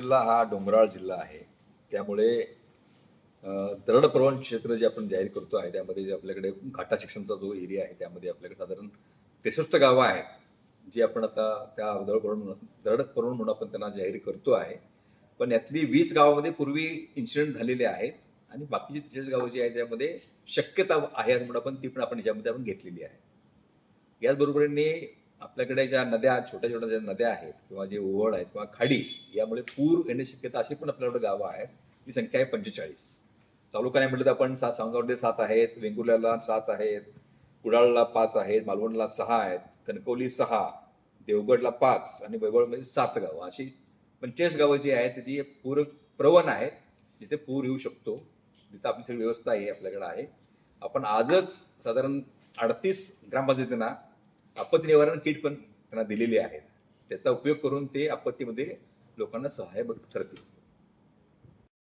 जिल्हा हा डोंगराळ जिल्हा आहे. त्यामुळे दरड प्रवण क्षेत्र जे आपण जाहीर करतो आहे, त्यामध्ये जे आपल्याकडे घाटा सेक्शनचा जो एरिया आहे, त्यामध्ये आपल्याकडे साधारण 63 गावं आहेत, जी आपण आता त्या दरड प्रवण म्हणून आपण त्यांना जाहीर करतो आहे. पण यातली 20 गावामध्ये पूर्वी इन्सिडेंट झालेले आहेत आणि बाकीची 43 गावं जी आहेत, त्यामध्ये शक्यता आहे असं म्हणून आपण ती पण आपण याच्यामध्ये आपण घेतलेली आहे. याचबरोबरीने आपल्याकडे ज्या नद्या, छोट्या-छोट्या ज्या नद्या आहेत किंवा जे ओहोळ आहेत किंवा खाडी, यामुळे पूर येण्याची शक्यता अशी पण आपल्याकडे गावं आहेत. ही संख्या आहे 45. तालुका नाही म्हटलं तर आपण सावंतवाडीला 7 आहेत, वेंगुर्ल्याला 7 आहेत, कुडाळला 5 आहेत, मालवणला 6 आहेत, कणकवली 6, देवगडला 5 आणि वैभवमध्ये 7 गावं. अशी 45 गावं जी आहेत, जी पूर प्रवण आहेत, जिथे पूर येऊ शकतो. जिथं आपली सगळी व्यवस्था आहे आपल्याकडे आहे. आपण आजच साधारण 38 ग्रामपंचायतींना आपत्ती निवारण किट पण त्यांना दिलेली आहेत. त्याचा उपयोग करून ते आपत्तीमध्ये लोकांना सहाय्य ठरतील.